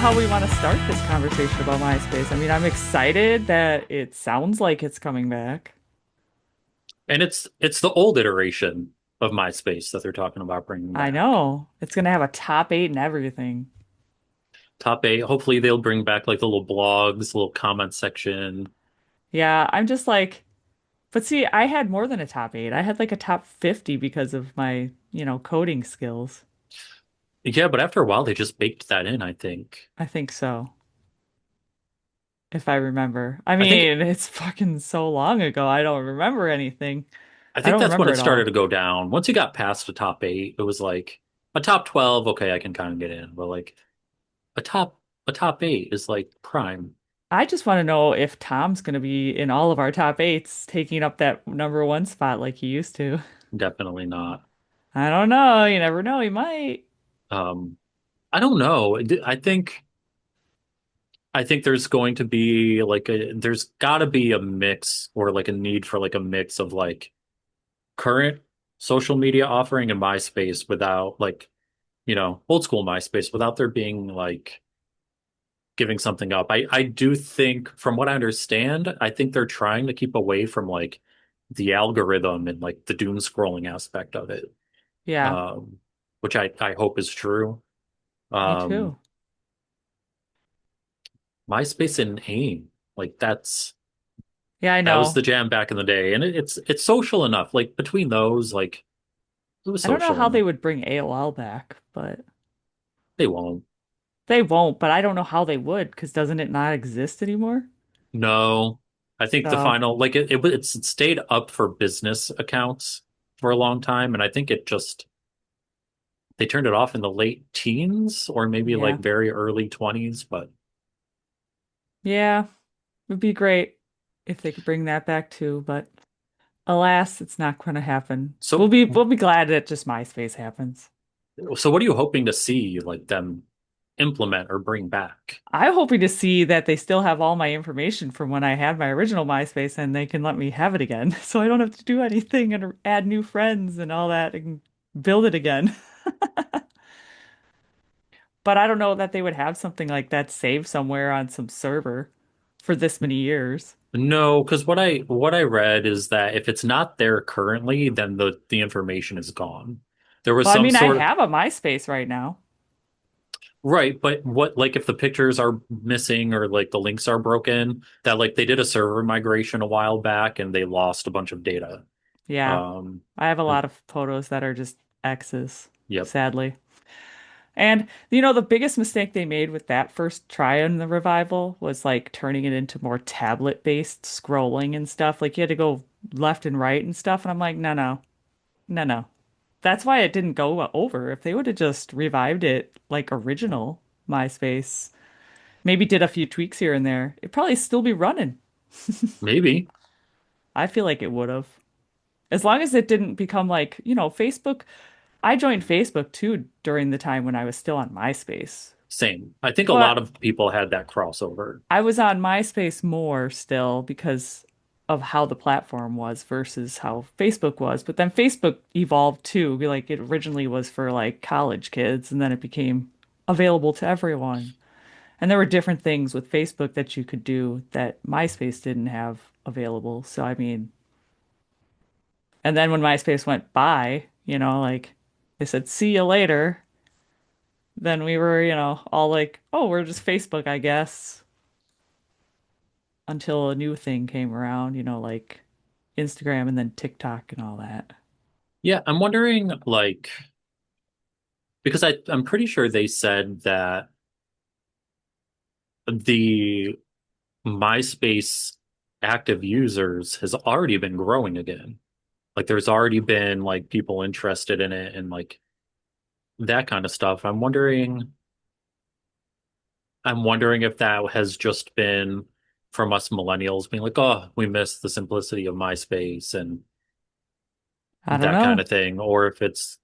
how we want to start this conversation about MySpace. I mean, I'm excited that it sounds like it's coming back. And it's the old iteration of MySpace that they're talking about bringing I back. know it's gonna have a top eight and everything. Top eight. Hopefully they'll bring back like the little blogs, little comment section. Yeah, I'm just like, but see, I had more than a top eight. I had like a top 50 because of my, coding skills. Yeah, but after a while they just baked that in, I think. I think so, if I remember. I I think mean, it's fucking so long ago. I don't remember anything. I I think don't that's when remember it it started all. to go down. Once you got past the top eight, it was like a top 12, okay, I can kind of get in. But like a top a top eight is like prime. I just want to know if Tom's going to be in all of our top eights, taking up that number one spot like he used to. Definitely not. I don't know. You never know. He might. Um, I don't know. I think there's going to be there's got to be a mix or like a need for like a mix of like current social media offering and MySpace without like, old school MySpace without there being like giving something up. I do think from what I understand, I think they're trying to keep away from like the algorithm and like the doom scrolling aspect of it. Yeah, Um, which I hope is true. me Um, too. MySpace and AIM, like Yeah, I that was know. the jam back in the day, and it's social enough. Like between those, like it was I don't know social how they enough. would bring AOL back, but They won't. they won't. But I don't know how they would because doesn't it not exist anymore? No, I think the So, final like it stayed up for business accounts for a long time, and I think it just they turned it off in the late teens or maybe yeah. like very early 20s. But Yeah, it'd be great if they could bring that back too, but alas, it's not going to happen. We'll so be we'll be glad that just MySpace happens. so what are you hoping to see like them implement or bring back? I'm hoping to see that they still have all my information from when I had my original MySpace and they can let me have it again. So I don't have to do anything and add new friends and all that and build it again. But I don't know that they would have something like that saved somewhere on some server for this many years. No, because what I read is that if it's not there currently, then the information is gone. There was Well, I some mean, I sort of have a MySpace right now. right, but what like if the pictures are missing or like the links are broken, that like they did a server migration a while back and they lost a bunch of data. Yeah, Um, I have a and- lot of photos that are just X's, yep, sadly. And the biggest mistake they made with that first try on the revival was like turning it into more tablet-based scrolling and stuff. Like you had to go left and right and stuff. And I'm like, no, no, no, no. That's why it didn't go over. If they would have just revived it like original MySpace, maybe did a few tweaks here and there, it'd probably still be running. maybe I feel like it would have. As long as it didn't become like, Facebook. I joined Facebook too during the time when I was still on MySpace. same. I think a lot But of people had that crossover. I was on MySpace more still because of how the platform was versus how Facebook was. But then Facebook evolved too. Like it originally was for like college kids and then it became available to everyone. And there were different things with Facebook that you could do that MySpace didn't have available. So I mean, and then when MySpace went by, like they said, see you later, then we were, all like, oh, we're just Facebook, I guess, until a new thing came around, like Instagram and then TikTok and all that. Yeah, I'm wondering like because I'm pretty sure they said that the MySpace active users has already been growing again. Like there's already been like people interested in it and like that kind of stuff. I'm wondering if that has just been from us millennials being like, oh, we miss the simplicity of MySpace and I don't that kind know. of thing, or if it's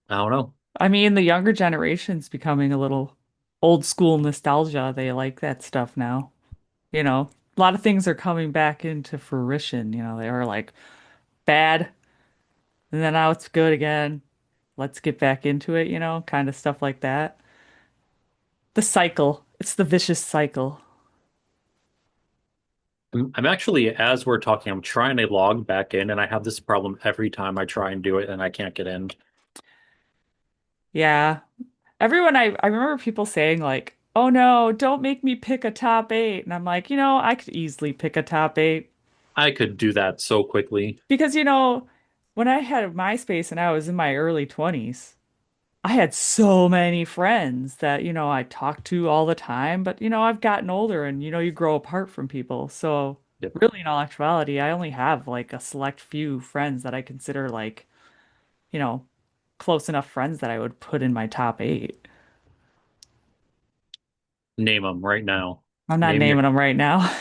I don't know. I mean, the younger generation's becoming a little old school nostalgia. They like that stuff now. A lot of things are coming back into fruition. They were like bad and then now it's good again. Let's get back into it, kind of stuff like that. The cycle. It's the vicious cycle. I'm actually, as we're talking, I'm trying to log back in, and I have this problem every time I try and do it, and I can't get in. Yeah. Everyone, I remember people saying like, "Oh no, don't make me pick a top eight." And I'm like, I could easily pick a top eight I could do that so quickly. because when I had MySpace and I was in my early 20s, I had so many friends that, I talked to all the time, but I've gotten older and you grow apart from people. So Yep. really in all actuality, I only have like a select few friends that I consider like, you know, close enough friends that I would put in my top eight. Name them right now. I'm not Name your. naming them right now.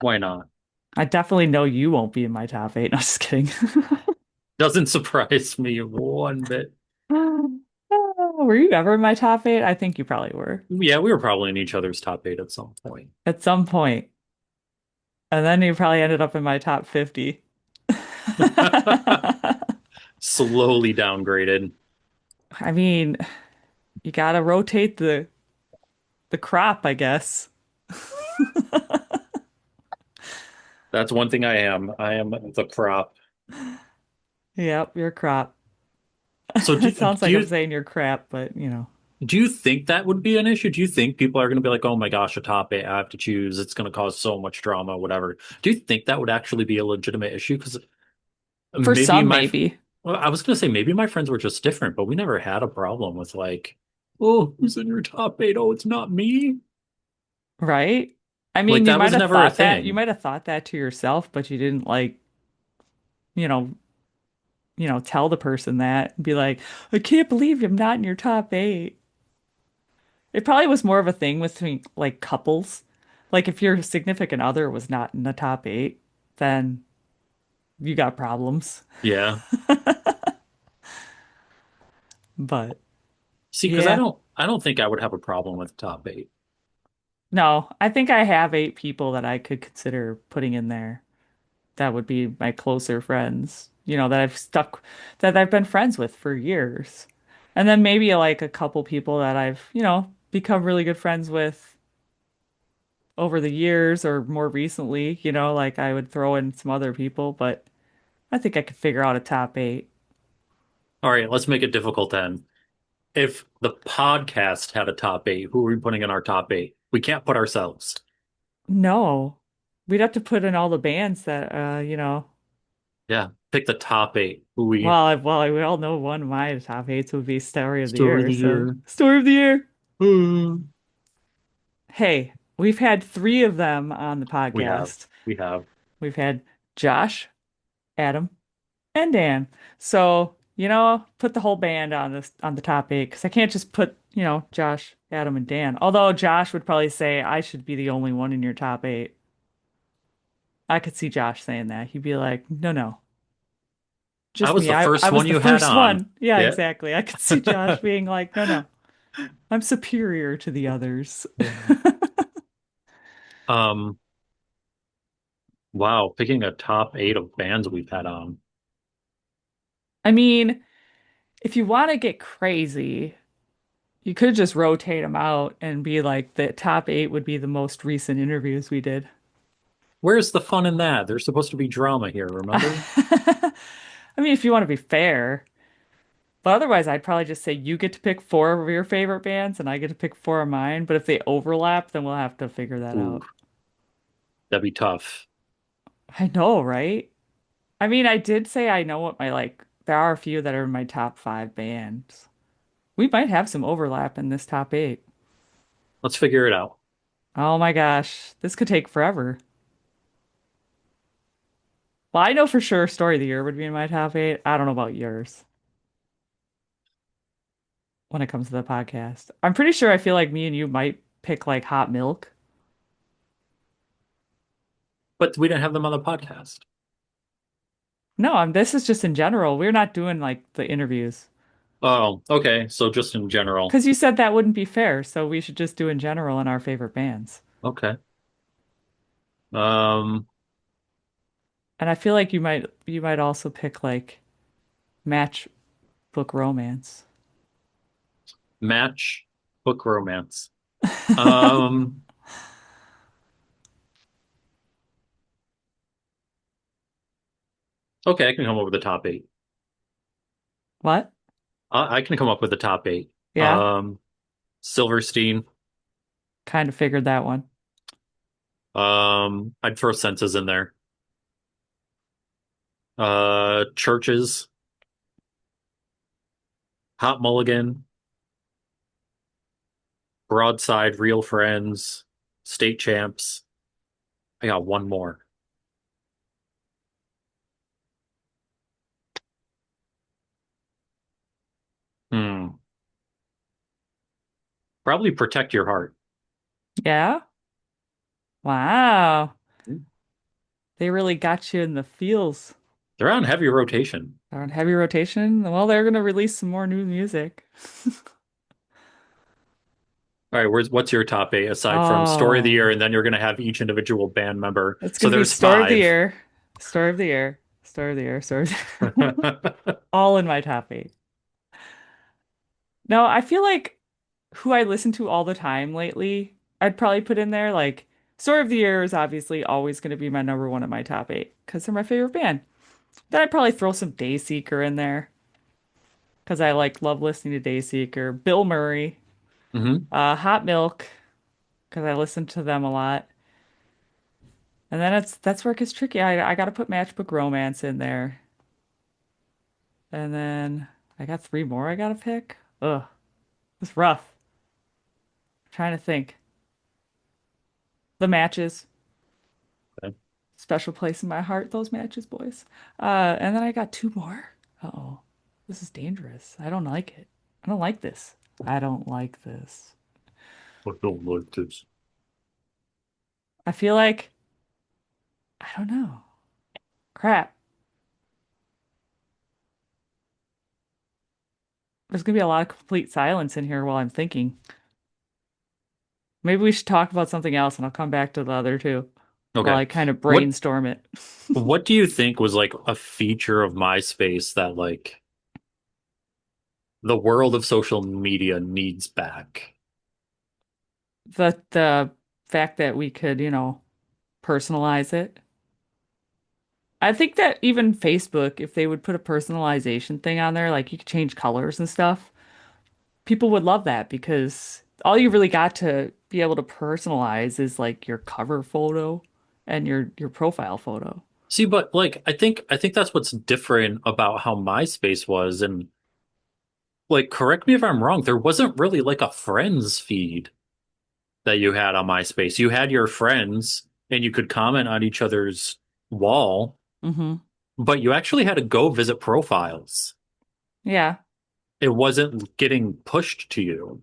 Why not? I definitely know you won't be in my top eight. No, just kidding. Doesn't surprise me one bit. Were you ever in my top eight? I think you probably were Yeah, we were probably in each other's top eight at some point. at some point. And then you probably ended up in my top 50. Slowly downgraded. I mean, you gotta rotate the crop, I guess. That's one thing I am. I am the crop. Yep, your crop. So It sounds do like I'm you saying you're crap, but do you think that would be an issue? Do you think people are going to be like, "Oh my gosh, a top eight, I have to choose. It's going to cause so much drama, whatever." Do you think that would actually be a legitimate issue? Because for maybe some, my, maybe, well, I was going to say maybe my friends were just different, but we never had a problem with like, "Oh, who's in your top eight? Oh, it's not me." right? I Like mean, you that might was have never a thought that. You thing. might have thought that to yourself, but you didn't like, you know, tell the person that and be like, I can't believe I'm not in your top eight. It probably was more of a thing with like couples. Like if your significant other was not in the top eight, then you got problems. Yeah. But See, because yeah, I don't think I would have a problem with top eight. no, I think I have eight people that I could consider putting in there. That would be my closer friends, that I've been friends with for years. And then maybe like a couple people that I've, become really good friends with over the years or more recently, like I would throw in some other people, but I think I could figure out a top eight. All right, let's make it difficult then. If the podcast had a top eight, who are we putting in our top eight? We can't put ourselves. No, we'd have to put in all the bands that, Yeah, pick the top eight. Who we well, we all know one of my top eights would be Story of the story of Year. the So, year. Story of the Year. Uh, Hey, we've had three of them on the we have. podcast. We have. We've had Josh, Adam, and Dan. So, put the whole band on the top eight because I can't just put, Josh, Adam, and Dan. Although Josh would probably say I should be the only one in your top eight. I could see Josh saying that. He'd be like, no, no, I just was me. the I first was one the you had first on. one. Yeah, Yeah. exactly. I could see Josh being like, no, no, I'm superior to the others. Yeah. Um, wow, picking a top eight of bands we've had on. I mean, if you want to get crazy, you could just rotate them out and be like the top eight would be the most recent interviews we did. Where's the fun in that? There's supposed to be drama here, remember? I mean, if you want to be fair, but otherwise, I'd probably just say you get to pick four of your favorite bands and I get to pick four of mine. But if they overlap, then we'll have to figure that Ooh, out. that'd be tough. I know, right? I mean, I did say I know what my like, there are a few that are in my top five bands. We might have some overlap in this top eight. Let's figure it out. Oh my gosh, this could take forever. Well, I know for sure Story of the Year would be in my top eight. I don't know about yours when it comes to the podcast. I'm pretty sure I feel like me and you might pick like Hot Milk. But we didn't have them on the podcast. No, this is just in general. We're not doing like the interviews. Oh, okay. So just in general. Because you said that wouldn't be fair, so we should just do in general in our favorite bands. Okay. Um, And I feel like you might also pick like Matchbook Romance. Match book romance. Um, okay, I can come up with the top eight. What? I can come up with the top eight. Yeah, Silverstein. kind of figured that one. I'd throw senses in there. Churches, Hot Mulligan, Broadside, Real Friends, State Champs. I got one more. Hmm. Probably Protect Your Heart. Yeah. Wow. They really got you in the feels. They're on heavy rotation. They're on heavy rotation. Well, they're gonna release some more new music. All right, what's your top eight aside from Story of the Year, Oh, and then you're gonna have each individual band member. it's So gonna be there's Story of the five. Year, Story of the Year, Story of the Year, Story of the Year. All in my top eight. No, I feel like who I listen to all the time lately, I'd probably put in there like Story of the Year is obviously always going to be my number one in my top eight because they're my favorite band. Then I'd probably throw some Dayseeker in there because I like love listening to Dayseeker. Bill Murray, hmm Hot Milk because I listen to them a lot. And then that's where it gets tricky. I got to put Matchbook Romance in there. And then I got three more I got to pick. Ugh, it's rough. I'm trying to think. The Matches. Special place in my heart, those matches, boys. And then I got two more. Uh-oh. This is dangerous. I don't like it. I don't like this. I don't like this. I don't like this. I feel like, I don't know. Crap. There's gonna be a lot of complete silence in here while I'm thinking. Maybe we should talk about something else and I'll come back to the other two while Okay. I kind of What brainstorm it. what do you think was like a feature of MySpace that like the world of social media needs back? The fact that we could, personalize it. I think that even Facebook, if they would put a personalization thing on there, like you could change colors and stuff, people would love that because all you really got to be able to personalize is like your cover photo and your profile photo. See, but like I think that's what's different about how MySpace was, and like correct me if I'm wrong, there wasn't really like a friends feed that you had on MySpace. You had your friends and you could comment on each other's wall, Hmm. but you actually had to go visit profiles. Yeah, It wasn't getting pushed to you.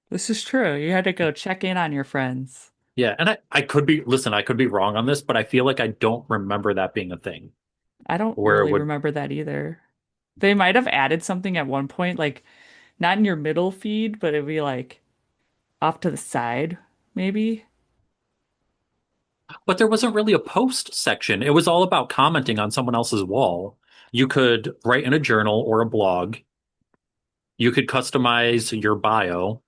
this is true. You had to go check in on your friends. Yeah, and I could be, listen, I could be wrong on this, but I feel like I don't remember that being a thing I don't where it really would. remember that either. They might have added something at one point, like not in your middle feed, but it'd be like off to the side, maybe. But there wasn't really a post section. It was all about commenting on someone else's wall. You could write in a journal or a blog. You could customize your bio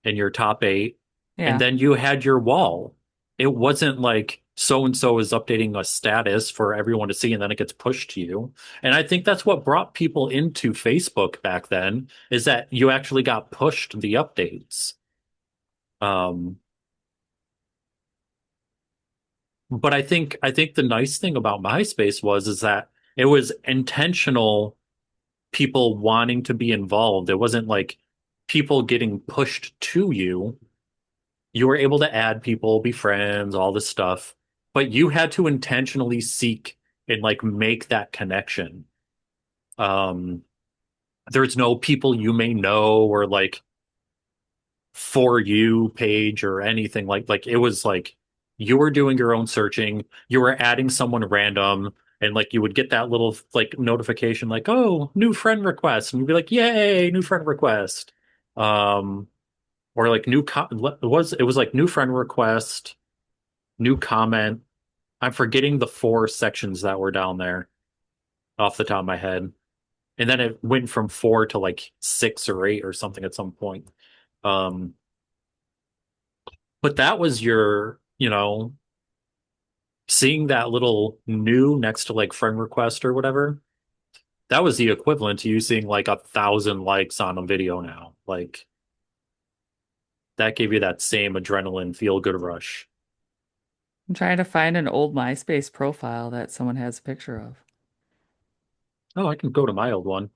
and your top eight, and Yeah. then you had your wall. It wasn't like so and so is updating a status for everyone to see, and then it gets pushed to you. And I think that's what brought people into Facebook back then, is that you actually got pushed the updates. Um, but I think the nice thing about MySpace was is that it was intentional people wanting to be involved. It wasn't like people getting pushed to you. You were able to add people, be friends, all this stuff, but you had to intentionally seek and like make that connection. Um, there's no people you may know or like for you page or anything like it was like you were doing your own searching, you were adding someone random, and like you would get that little like notification like, oh, new friend request, and you'd be like, yay, new friend request. Um, or like it was like new friend request, new comment. I'm forgetting the four sections that were down there off the top of my head. and then it went from four to like six or eight or something at some point. Um, but that was your, seeing that little new next to like friend request or whatever. That was the equivalent to you seeing like 1,000 likes on a video now. Like that gave you that same adrenaline feel good rush. I'm trying to find an old MySpace profile that someone has a picture of. Oh, I can go to my old one.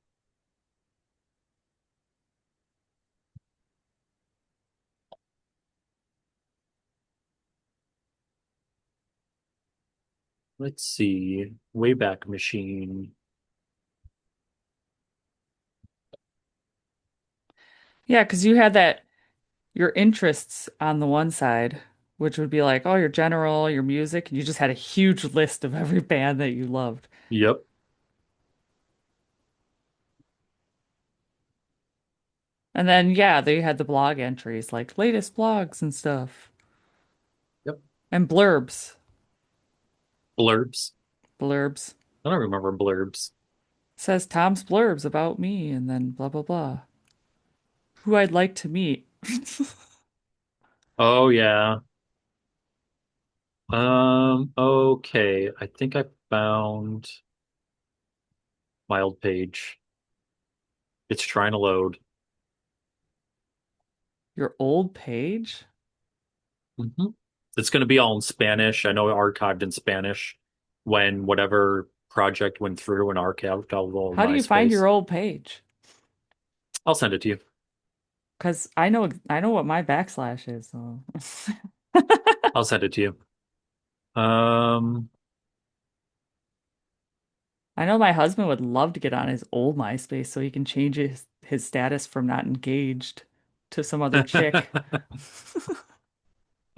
Let's see. Wayback Machine. Yeah, because you had that your interests on the one side, which would be like, oh, your general, your music, and you just had a huge list of every band that you loved. Yep. And then, yeah, they had the blog entries, like latest blogs and stuff, Yep. and blurbs. Blurbs. Blurbs. I don't remember blurbs. Says Tom's blurbs about me, and then blah, blah, blah. Who I'd like to meet. Oh yeah. Okay. I think I found my old page. It's trying to load. Your old page? hmm It's going to be all in Spanish. I know it archived in Spanish when whatever project went through and archived all of How do you find MySpace. your old page? I'll send it to you. Because I know what my backslash is. So. I'll send it to you. Um, I know my husband would love to get on his old MySpace so he can change his status from not engaged to some other chick.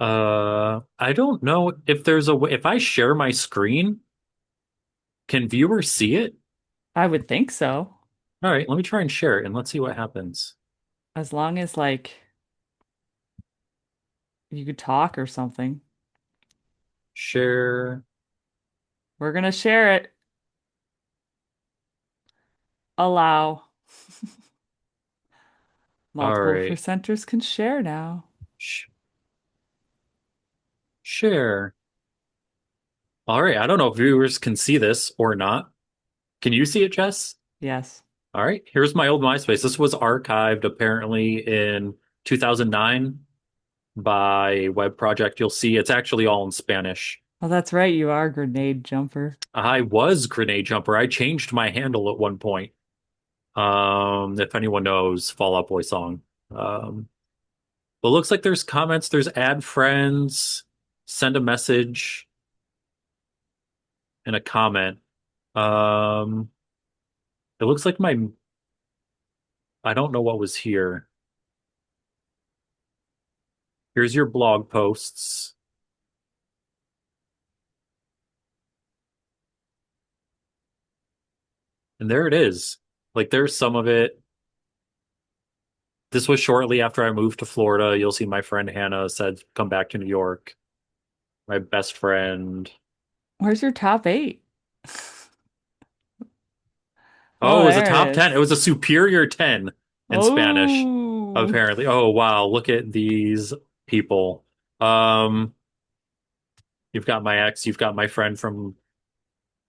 I don't know if there's a way, if I share my screen, can viewers see it? I would think so. All right, let me try and share it and let's see what happens. As long as like you could talk or something. Share. We're gonna share it. Allow. All Multiple right. presenters can share now. Sh Share. All right. I don't know if viewers can see this or not. Can you see it, Jess? Yes. All right. Here's my old MySpace. This was archived apparently in 2009 by Web Project. You'll see it's actually all in Spanish. Well, that's right. You are a grenade jumper. I was Grenade Jumper. I changed my handle at one point. If anyone knows Fall Out Boy song. But it looks like there's comments, there's add friends, send a message, and a comment. Um, it looks like I don't know what was here. Here's your blog posts. And there it is. Like there's some of it. This was shortly after I moved to Florida. You'll see my friend Hannah said, come back to New York. My best friend. Where's your top eight? Oh, Oh, it was a there it top 10. It is. was a superior 10 in Spanish, Oh, apparently. Oh, wow. Look at these people. Um, you've got my ex, you've got my friend from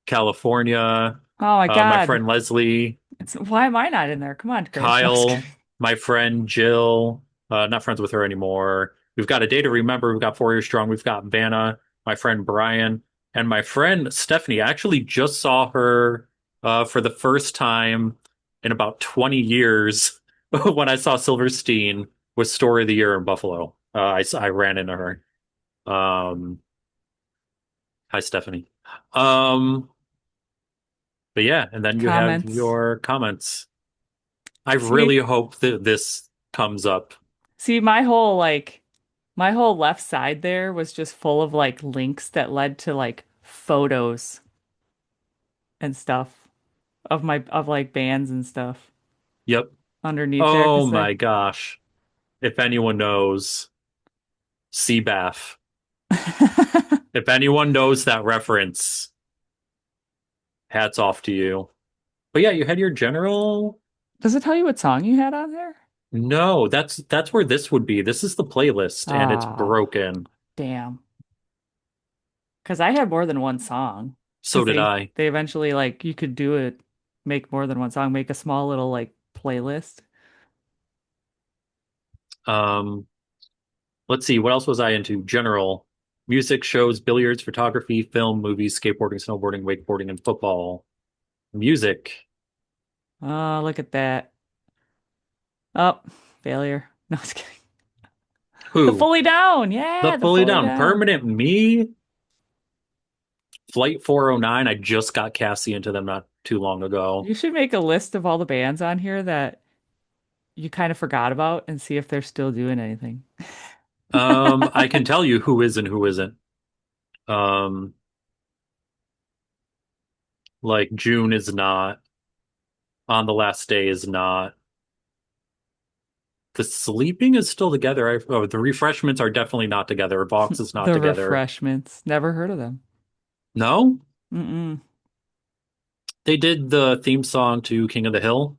California, oh my my God. friend Leslie, Why am I not in there? Come on, Chris. No, I'm just kidding. Kyle, my friend Jill, not friends with her anymore. We've got a day to remember. We've got 4 years strong. We've got Vanna, my friend Brian, and my friend Stephanie. I actually just saw her for the first time in about 20 years when I saw Silverstein with Story of the Year in Buffalo. I ran into her. Um, Hi, Stephanie. Um, but yeah, and then you have Comments. your comments. I really See, hope that this comes up. see, my whole left side there was just full of like links that led to like photos and stuff of like bands and stuff Yep. underneath there Oh because my gosh. If anyone knows Seabath, if anyone knows that reference, hats off to you. But yeah, you had your general. Does it tell you what song you had on there? No, that's where this would be. This is the playlist, and it's Ah, broken. damn. Because I had more than one song. So Because did I. they eventually like you could do it, make more than one song, make a small little like playlist. Um, let's see, what else was I into? General music, shows, billiards, photography, film, movies, skateboarding, snowboarding, wakeboarding, and football. Music. Oh, look at that. Oh, failure. No, I was kidding. The Who? fully down. The Yeah, the fully fully down down. permanent me. Flight 409. I just got Cassie into them not too long ago. You should make a list of all the bands on here that you kind of forgot about and see if they're still doing anything. I can tell you who is and who isn't. Um, like June is not. On the last day is not. The sleeping is still together. The refreshments are definitely not together. Vox is not The together. Refreshments. Never heard of them. No, Mm-mm. they did the theme song to King of the Hill,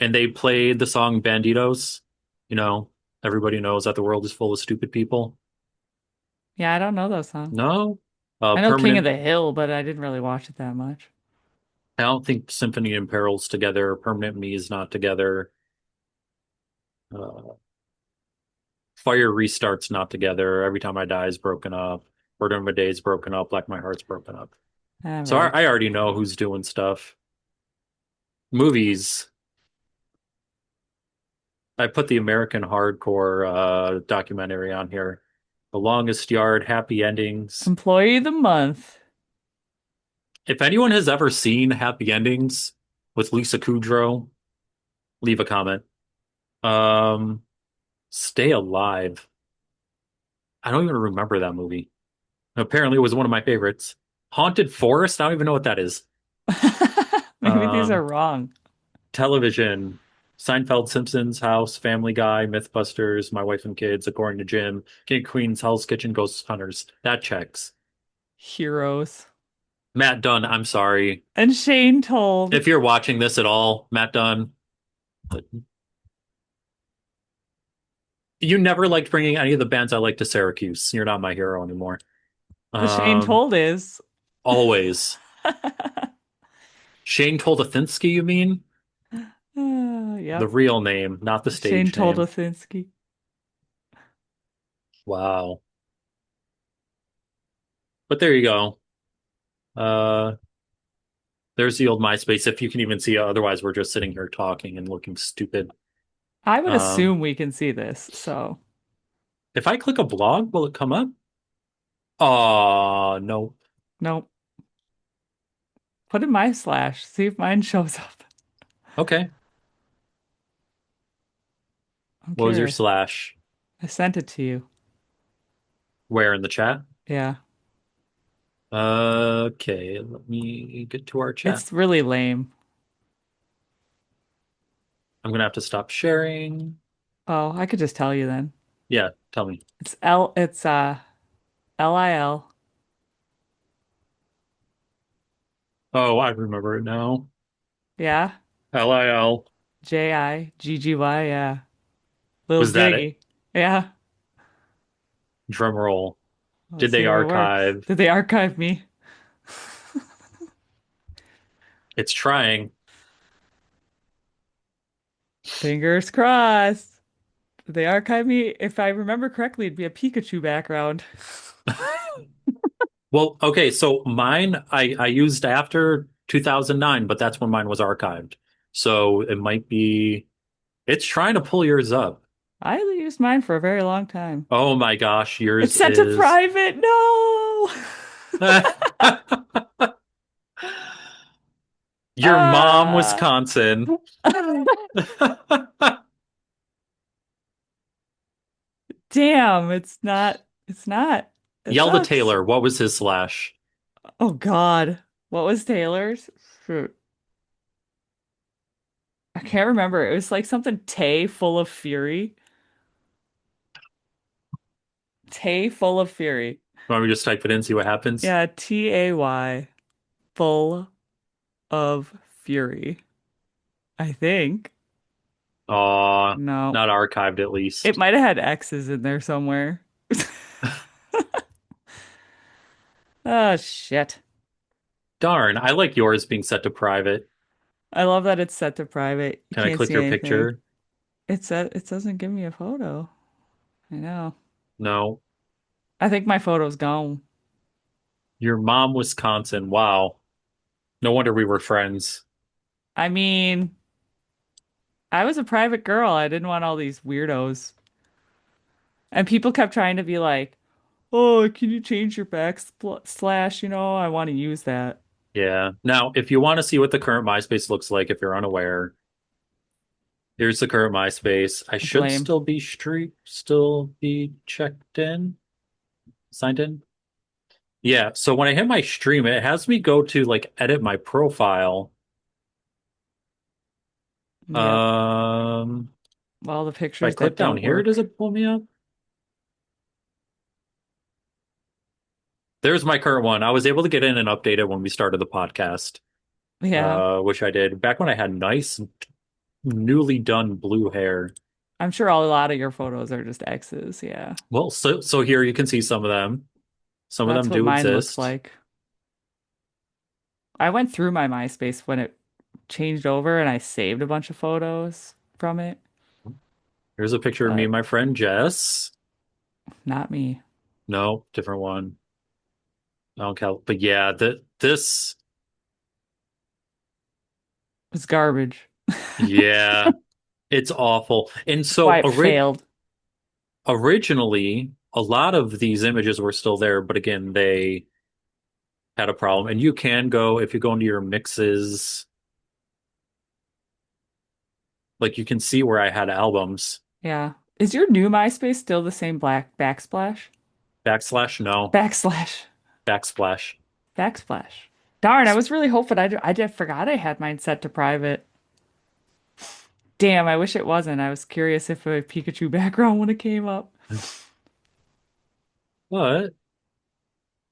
and they played the song Banditos. You know, everybody knows that the world is full of stupid people. Yeah, I don't know those songs. No, I know King of Permanent. the Hill, but I didn't really watch it that much. I don't think Symphony and Peril's together. Permanent Me is not together. Uh, Fire Restart's not together. Every Time I Die is broken up. Order of My Day is broken up. Like My Heart's broken up. All So right. I already know who's doing stuff. Movies. I put the American Hardcore documentary on here. The Longest Yard, Happy Endings. Employee of the month. If anyone has ever seen Happy Endings with Lisa Kudrow, leave a comment. Um, Stay Alive. I don't even remember that movie. Apparently, it was one of my favorites. Haunted Forest. I don't even know what that is. Maybe these are Um, wrong. Television. Seinfeld, Simpsons, House, Family Guy, Mythbusters, My Wife and Kids, According to Jim, King of Queens, Hell's Kitchen, Ghost Hunters. That checks. Heroes. Matt Dunn, I'm sorry. And Shane told. If you're watching this at all, Matt Dunn, you never liked bringing any of the bands I like to Syracuse. You're not my hero anymore. The Shane Um, told is. always. Shane Toldathinsky, you mean? The Yep. real name, not the Shane stage told name. Osinski. Wow. But there you go. Uh, there's the old MySpace, if you can even see it. Otherwise, we're just sitting here talking and looking stupid. I would Um, assume we can see this, so if I click a blog, will it come up? Oh, no. nope. Put in my slash, see if mine shows up. Okay. I'm What was your curious. slash? I sent it to you. Where in the chat? Yeah. Okay, let me get to our chat. It's really lame. I'm gonna have to stop sharing. Oh, I could just tell you then. Yeah, tell me. It's LIL. Oh, I remember it now. Yeah. LIL. JIGGY, yeah. Little Was that it? jiggy. Yeah. Drum roll. Let's Did see they if it works. archive? Did they archive me? It's trying. Fingers crossed. Did they archive me? If I remember correctly, it'd be a Pikachu background. Well, okay, so mine I used after 2009, but that's when mine was archived. So it might be it's trying to pull yours up. I used mine for a very long time. Oh my gosh, It's yours set to is private. No. Your mom, Ah. Wisconsin. Damn, it's not. It's not. It Yell to sucks. Taylor. What was his slash? Oh God. What was Taylor's? Shoot. I can't remember. It was like something Tay full of fury. Tay full of fury. Want me to just type it in, see what happens? Yeah, TAY full of Fury, I think. No, Not archived at it least. might have had X's in there somewhere. Oh shit. Darn, I like yours being set to private. I love that it's set to private. You Can I can't click see your anything. picture? It doesn't give me a photo. I know. No. I think my photo's gone. Your mom, Wisconsin. Wow. No wonder we were friends. I mean, I was a private girl. I didn't want all these weirdos. And people kept trying to be like, "Oh, can you change your backslash? I want to use that." Yeah. Now, if you want to see what the current MySpace looks like, if you're unaware, here's the current MySpace. I It's should lame. still be checked in, signed in. Yeah. So when I hit my stream, it has me go to like edit my profile. Yep. Um, All the if I pictures click that down don't here, does work. it pull me up? There's my current one. I was able to get in and update it when we started the podcast, Yeah. which I did back when I had nice, newly done blue hair. I'm sure a lot of your photos are just X's. Yeah. Well, so here you can see some of them. Some of That's them what do mine looks exist. like. I went through my MySpace when it changed over and I saved a bunch of photos from it, Here's a picture of me and but my friend Jess. not me. No, different one. I don't count. But yeah, this, It's garbage. yeah, it's awful. And That's why so it failed. originally, a lot of these images were still there, but again, they had a problem. And you can go if you go into your mixes, like you can see where I had albums. Yeah. Is your new MySpace still the same black backsplash? Backslash, no, Backslash. backsplash. Backsplash. Darn, I was really hoping I forgot I had mine set to private. Damn, I wish it wasn't. I was curious if a Pikachu background would have came up. But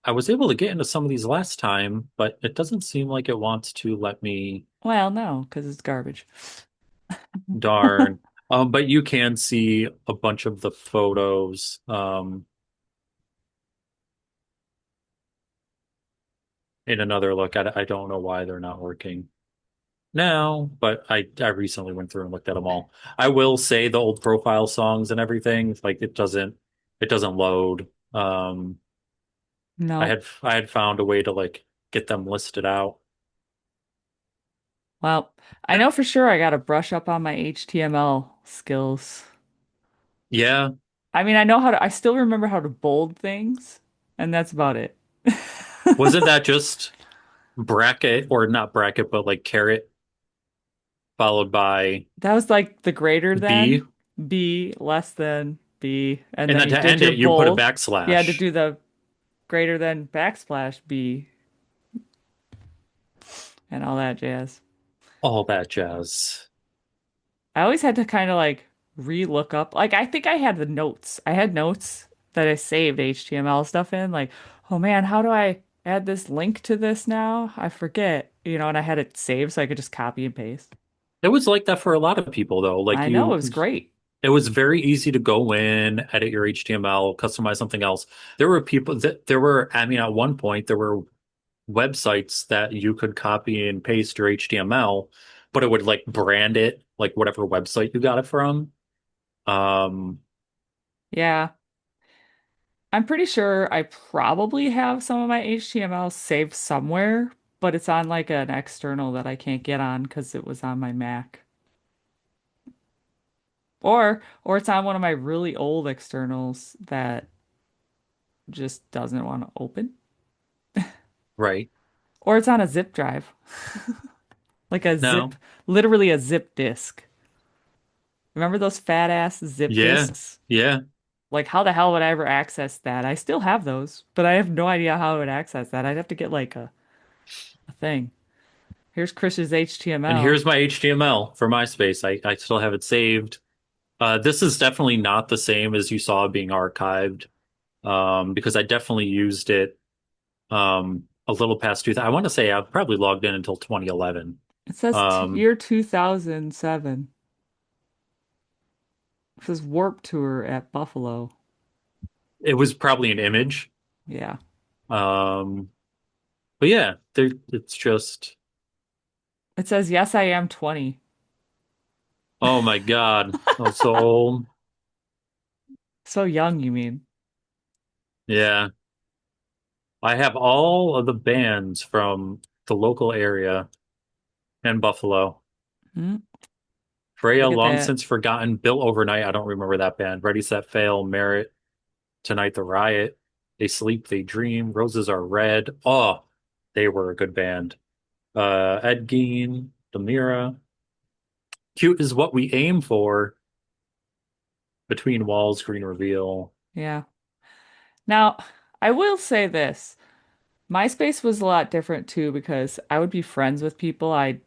I was able to get into some of these last time, but it doesn't seem like it wants to let me. Well, no, because it's garbage. Darn. But you can see a bunch of the photos in another look. I don't know why they're not working now, but I recently went through and looked at them all. I will say the old profile songs and everything, like it doesn't load. No. I had found a way to like get them listed out. Well, I know for sure I got to brush up on my HTML skills. Yeah, I mean, I still remember how to bold things, and that's about it. wasn't that just bracket or not bracket, but like caret followed by That was like the greater B, than, B, less than, B, and and then then you to did end your it, you put a bold. You had to backslash. do the greater than backsplash B and all that jazz. All that jazz. I always had to kind of like re-look up. Like I think I had the notes. I had notes that I saved HTML stuff in. Like, oh man, how do I add this link to this now? I forget, and I had it saved so I could just copy and paste. It was like that for a lot of people though. Like I know it was great. it was very easy to go in, edit your HTML, customize something else. I mean, at one point, there were websites that you could copy and paste your HTML, but it would like brand it like whatever website you got it from. Um, Yeah. I'm pretty sure I probably have some of my HTML saved somewhere, but it's on like an external that I can't get on because it was on my Mac. Or it's on one of my really old externals that just doesn't want to open. right. Or it's on a zip drive, like a zip, Now, literally a zip disk. Remember those fat ass zip yeah, disks? yeah. Like, how the hell would I ever access that? I still have those, but I have no idea how I would access that. I'd have to get like a thing. Here's Chris's And HTML. here's my HTML for MySpace. I still have it saved. This is definitely not the same as you saw being archived, because I definitely used it a little past 2000. I want to say I've probably logged in until 2011. It says t Um, year 2007. It says Warp Tour at Buffalo. it was probably an image. Yeah. Um, but yeah, it's just, It says, yes, I am 20. oh my God, I was so old. So young, you mean? Yeah, I have all of the bands from the local area and Buffalo. Hmm, Freya, look at long that. since forgotten. Built overnight. I don't remember that band. Ready, Set, Fail, Merit, Tonight the Riot. They Sleep, They Dream. Roses Are Red. Oh, they were a good band. Ed Gein, Demira. Cute is what we aim for. Between Walls, Green Reveal. Yeah. Now, I will say this. MySpace was a lot different too because I would be friends with people I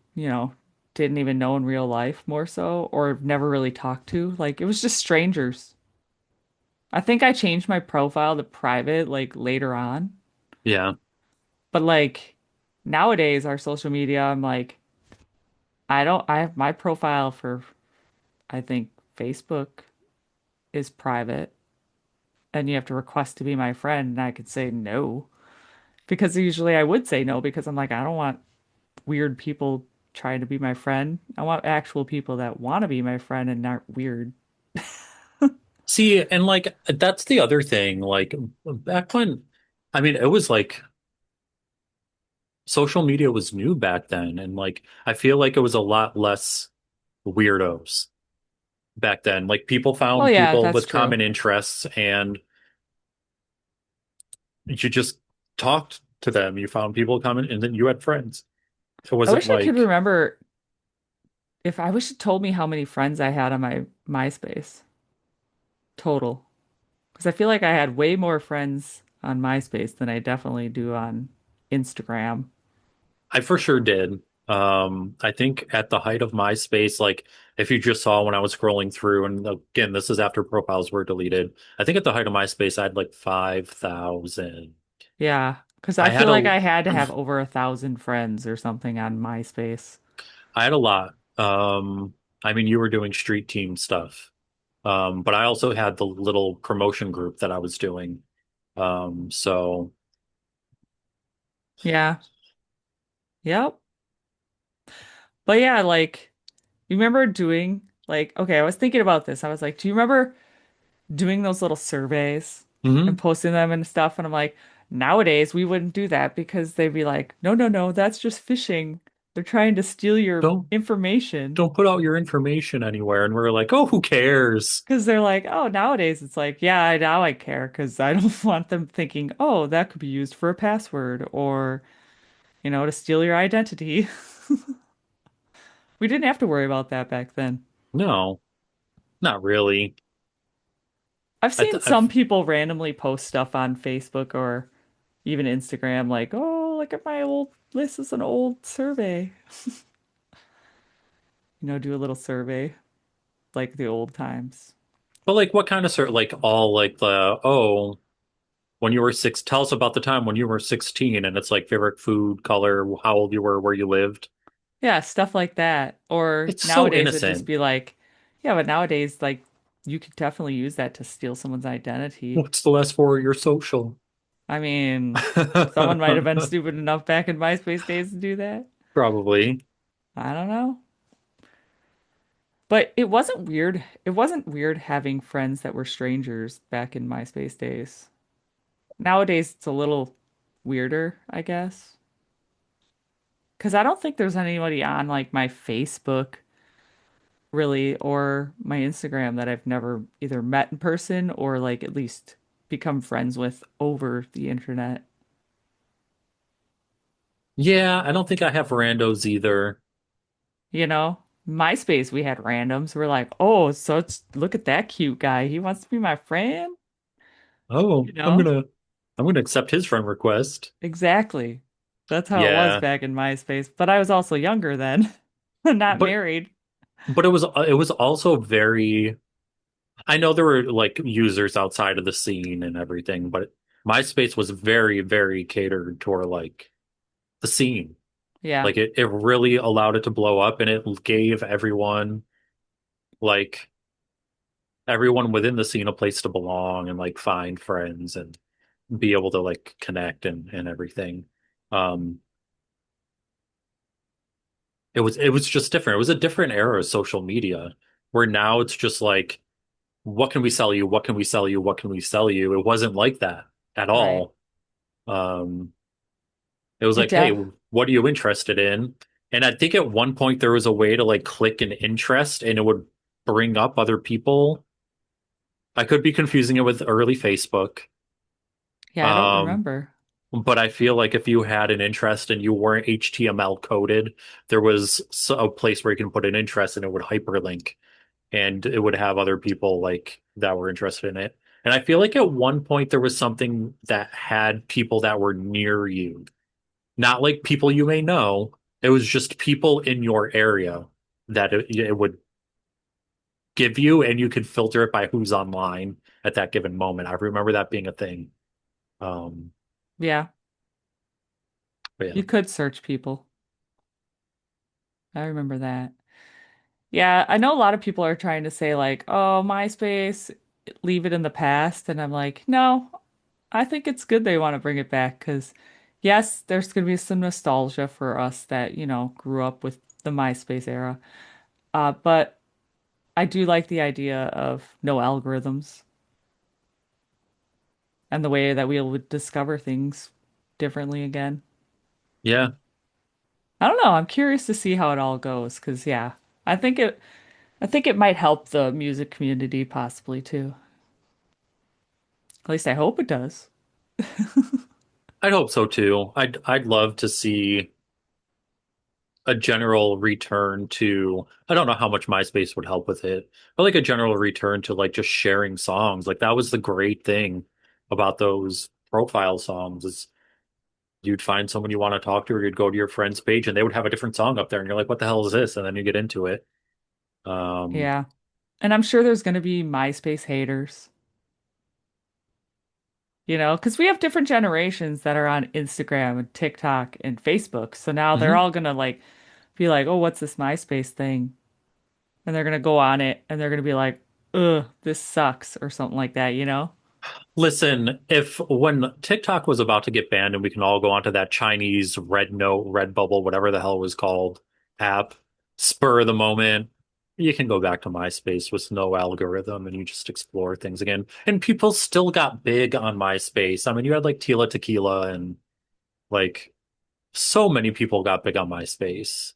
didn't even know in real life more so or never really talked to. Like it was just strangers. I think I changed my profile to private like later on. Yeah. But like nowadays our social media, I'm like I have my profile for I think Facebook is private and you have to request to be my friend and I could say no because usually I would say no because I'm like I don't want weird people trying to be my friend. I want actual people that want to be my friend and not weird. See, and like that's the other thing. Like back when, I mean, it was like social media was new back then, and like I feel like it was a lot less weirdos back then. Like people Oh found yeah, people that's with true. common interests, and you just talked to them. You found people common, and then you had friends. It I wasn't wish I could like, remember if I wish it told me how many friends I had on my MySpace total. Because I feel like I had way more friends on MySpace than I definitely do on Instagram. I for sure did. I think at the height of MySpace, like if you just saw when I was scrolling through, and again, this is after profiles were deleted. I think at the height of MySpace, I had like 5,000. Yeah, because I I had feel like a, I had to have over 1,000 friends or something on MySpace. I had a lot. I mean, you were doing street team stuff, but I also had the little promotion group that I was doing. So Yeah. Yep. But yeah, like you remember doing like okay, I was thinking about this. I was like, do you remember doing those little surveys and mhm. posting them and stuff? And I'm like, nowadays we wouldn't do that because they'd be like, no, no, no, that's just phishing. They're trying to steal your don't information. don't put out your information anywhere. And we're like, oh, who cares? Because they're like, oh, nowadays it's like, yeah, now I care because I don't want them thinking, oh, that could be used for a password or to steal your identity. We didn't have to worry about that back then. No, not really. I've I, seen some I've people randomly post stuff on Facebook or even Instagram, like, oh, look at my old, this is an old survey. Do a little survey like the old times. But like, what kind of sort? Like all like the when you were six. Tell us about the time when you were 16, and it's like favorite food, color, how old you were, where you lived. Yeah, stuff like that. Or It's so nowadays it'd just innocent. be like, yeah, but nowadays, like, you could definitely use that to steal someone's identity. What's the last four of your social? I mean, someone might have been stupid enough back in MySpace days to do that. Probably. I don't know. But it wasn't weird. It wasn't weird having friends that were strangers back in MySpace days. Nowadays, it's a little weirder, I guess. Because I don't think there's anybody on like my Facebook really or my Instagram that I've never either met in person or like at least become friends with over the internet. Yeah, I don't think I have randos either. MySpace, we had randoms. We're like, oh, so look at that cute guy. He wants to be my friend. Oh, You know? I'm gonna accept his friend request. Exactly. That's how it was Yeah, back in MySpace. But I was also younger then, not but married. it was also very. I know there were like users outside of the scene and everything, but MySpace was very, very catered toward like the scene. Yeah, Like it really allowed it to blow up, and it gave like everyone within the scene a place to belong and like find friends and be able to like connect and everything. Um, it was just different. It was a different era of social media where now it's just like, what can we sell you? What can we sell you? What can we sell you? It wasn't like that at right. all. Um, it was It like, hey, def what are you interested in? And I think at one point there was a way to like click an interest and it would bring up other people. I could be confusing it with early Facebook. yeah, I don't Um, remember. but I feel like if you had an interest and you weren't HTML coded, there was a place where you can put an interest and it would hyperlink and it would have other people like that were interested in it. And I feel like at one point there was something that had people that were near you, not like people you may know. It was just people in your area that it would give you, and you could filter it by who's online at that given moment. I remember that being a thing. Um, Yeah, but yeah. you could search people. I remember that. Yeah, I know a lot of people are trying to say like, "Oh, MySpace, leave it in the past." And I'm like, "No, I think it's good they want to bring it back because yes, there's going to be some nostalgia for us that, grew up with the MySpace era. But I do like the idea of no algorithms and the way that we would discover things differently again. Yeah, I don't know. I'm curious to see how it all goes because yeah, I think it I think it might help the music community possibly too. At least I hope it does. I'd hope so too. I'd love to see a general return to, I don't know how much MySpace would help with it, but like a general return to like just sharing songs. Like that was the great thing about those profile songs is you'd find someone you want to talk to, or you'd go to your friend's page and they would have a different song up there and you're like, what the hell is this? And then you get into it. Um, Yeah. And I'm sure there's going to be MySpace haters, because we have different generations that are on Instagram and TikTok and Facebook. So now they're mhm. all going to like be like, "Oh, what's this MySpace thing?" And they're going to go on it and they're going to be like, "Ugh, this sucks," or something like that, you know? Listen, if when TikTok was about to get banned and we can all go onto that Chinese Red Note, Red Bubble, whatever the hell it was called, app, spur of the moment, you can go back to MySpace with no algorithm and you just explore things again. And people still got big on MySpace. I mean, you had like Tila Tequila and like so many people got big on MySpace.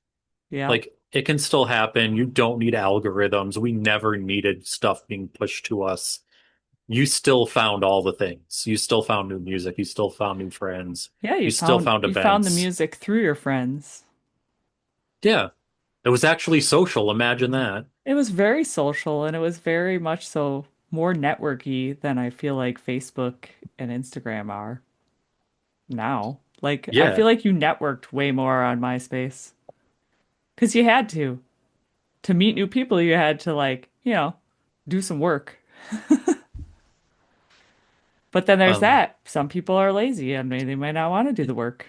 Yeah. Like it can still happen. You don't need algorithms. We never needed stuff being pushed to us. You still found all the things. You still found new music. You still found new friends. Yeah, You still found you found the events. music through your friends. Yeah. It was actually social. Imagine that. It was very social and it was very much so more networky than I feel like Facebook and Instagram are now. Like, I Yeah. feel like you networked way more on MySpace because you had to. To meet new people, you had to, like, do some work. But then there's Um, that. Some people are lazy and they might not want to do the work.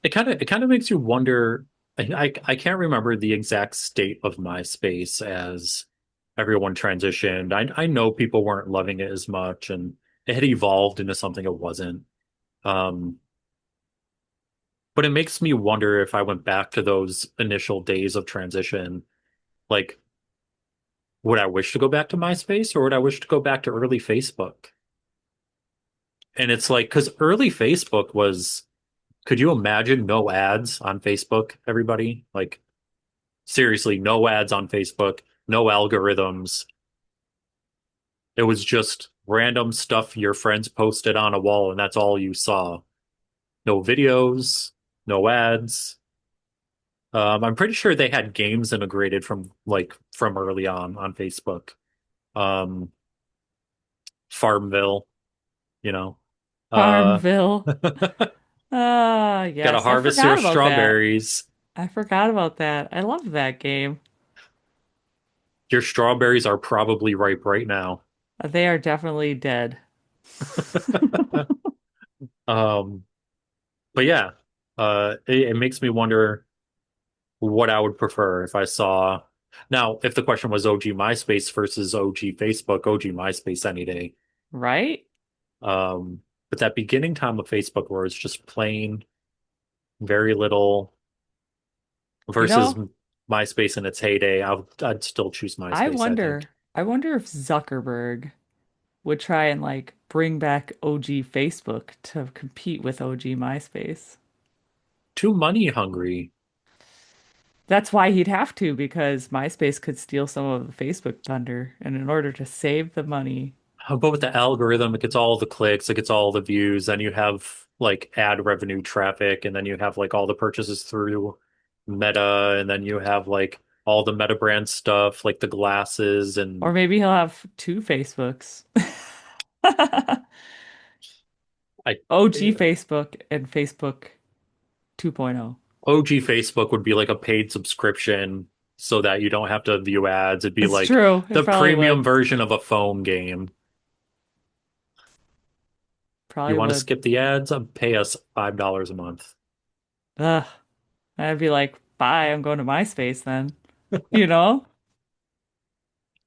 it kind of makes you wonder. I can't remember the exact state of MySpace as everyone transitioned. I know people weren't loving it as much and it had evolved into something it wasn't. Um, but it makes me wonder if I went back to those initial days of transition, like would I wish to go back to MySpace or would I wish to go back to early Facebook? And it's like, because early Facebook was, could you imagine no ads on Facebook, everybody? Like, seriously, no ads on Facebook, no algorithms. It was just random stuff your friends posted on a wall, and that's all you saw. No videos, no ads. I'm pretty sure they had games integrated from early on Facebook. Um, Farmville, you know. Uh, Farmville. Ah, Gotta yes. I harvest your forgot about that. strawberries. I forgot about that. I love that game. Your strawberries are probably ripe right now. They are definitely dead. Um, but yeah. It makes me wonder what I would prefer if I saw. Now, if the question was OG MySpace versus OG Facebook, OG MySpace any day. Right? Um, but that beginning time of Facebook where it's just plain, very little You versus know, MySpace in its heyday, I'd still choose I MySpace, I think. wonder, I wonder if Zuckerberg would try and like bring back OG Facebook to compete with OG MySpace. Too money hungry. That's why he'd have to, because MySpace could steal some of the Facebook thunder. And in order to save the money, But with the algorithm, it gets all the clicks, it gets all the views, then you have like ad revenue traffic, and then you have like all the purchases through Meta, and then you have like all the Meta brand stuff, like the glasses or and maybe he'll have two Facebooks. I OG Facebook and Facebook 2.0. OG Facebook would be like a paid subscription so that you don't have to view ads. It'd be It's like true. It the probably premium would. version of a phone game. You Probably want to would. skip the ads? Pay us $5 a month. Ugh. I'd be like, bye, I'm going to MySpace then. You know?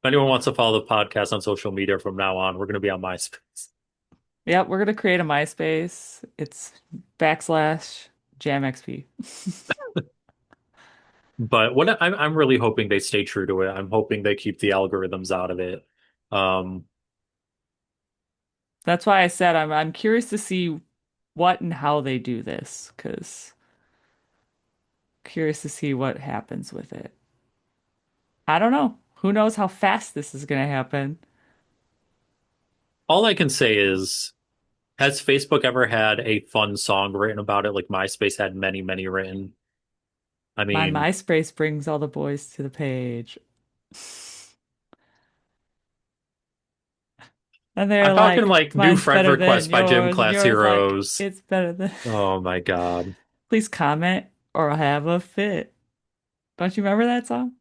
If anyone wants to follow the podcast on social media from now on, we're going to be on MySpace. Yep, we're gonna create a MySpace. It's backslash JamXP. But what I'm really hoping they stay true to it. I'm hoping they keep the algorithms out of it. Um, That's why I said I'm curious to see what and how they do this, because curious to see what happens with it. I don't know. Who knows how fast this is gonna happen? all I can say is, has Facebook ever had a fun song written about it like MySpace had many, many written? I My mean, MySpace brings all the boys to the page. And I'm they're talking like, like new mine's friend better than requests by Gym yours, and Class yours like, Heroes. it's better than. Oh my God. Please comment or have a fit. Don't you remember that song?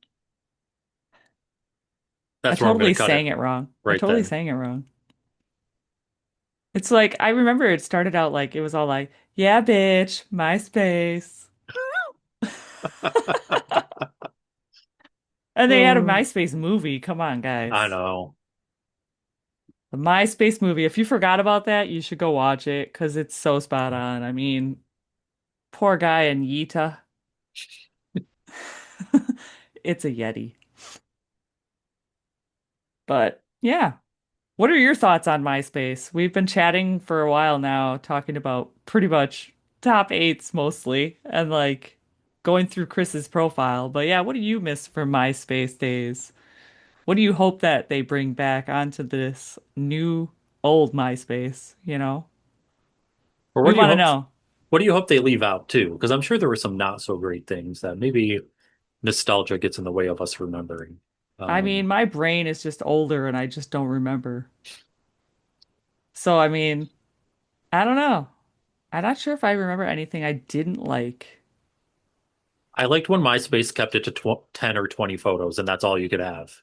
I That's where I'm going totally to cut sang it it wrong. I right totally then. sang it wrong. It's like I remember it started out like it was all like, yeah, bitch, MySpace. And they had a Oh, MySpace movie. Come on, I guys. know. The MySpace movie. If you forgot about that, you should go watch it because it's so spot on. I mean, poor guy in Yita. It's a Yeti. But yeah. What are your thoughts on MySpace? We've been chatting for a while now, talking about pretty much top eights mostly, and like going through Chris's profile. But yeah, what do you miss from MySpace days? What do you hope that they bring back onto this new old MySpace, you know? Or We want to know. what do you hope they leave out too? Because I'm sure there were some not so great things that maybe nostalgia gets in the way of us remembering. I mean, Um, my brain is just older and I just don't remember. So, I mean, I don't know. I'm not sure if I remember anything I didn't like. I liked when MySpace kept it to 10 or 20 photos, and that's all you could have.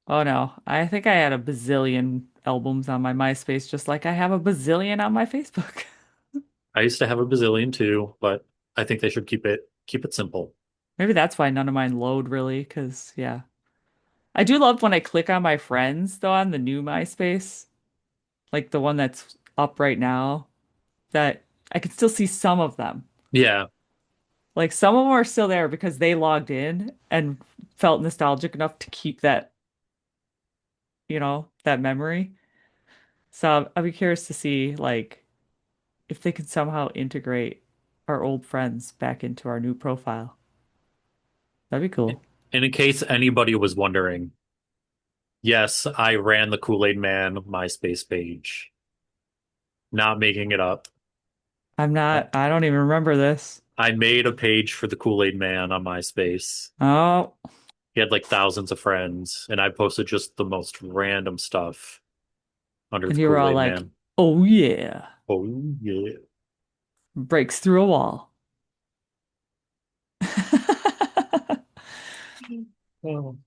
Oh no, I think I had a bazillion albums on my MySpace, just like I have a bazillion on my Facebook. I used to have a bazillion too, but I think they should keep it simple. Maybe that's why none of mine load really, because yeah. I do love when I click on my friends though on the new MySpace, like the one that's up right now, that I can still see some of them. Yeah. Like some of them are still there because they logged in and felt nostalgic enough to keep that, that memory. So I'll be curious to see like if they could somehow integrate our old friends back into our new profile. That'd be cool. And in case anybody was wondering, yes, I ran the Kool-Aid Man MySpace page. Not making it up. Uh, I don't even remember this. I made a page for the Kool-Aid Man on MySpace. Oh, He had like thousands of friends, and I posted just the most random stuff under and the you were all Kool-Aid like, Man. oh yeah, Oh yeah. breaks through a wall. Oh.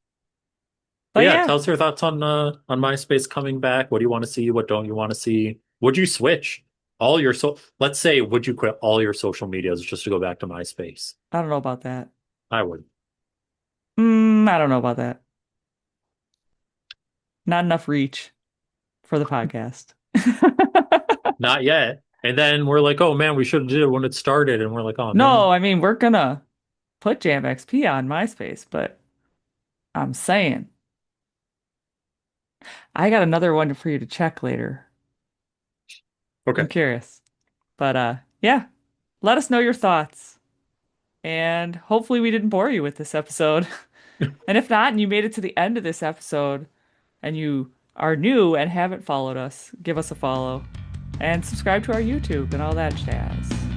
But But yeah, yeah, tell us your thoughts on MySpace coming back. What do you want to see? What don't you want to see? Would you switch? All your let's say, would you quit all your social medias just to go back to MySpace? I don't know about that. I would. I don't know about that. Not enough reach for the podcast. Not yet. And then we're like, oh man, we should have did it when it started. And we're like, oh No, man. I mean, we're gonna put Jam XP on MySpace, but I'm saying I got another one for you to check later. I'm Okay. curious. But yeah, let us know your thoughts. And hopefully we didn't bore you with this episode. And if not, and you made it to the end of this episode and you are new and haven't followed us, give us a follow and subscribe to our YouTube and all that jazz.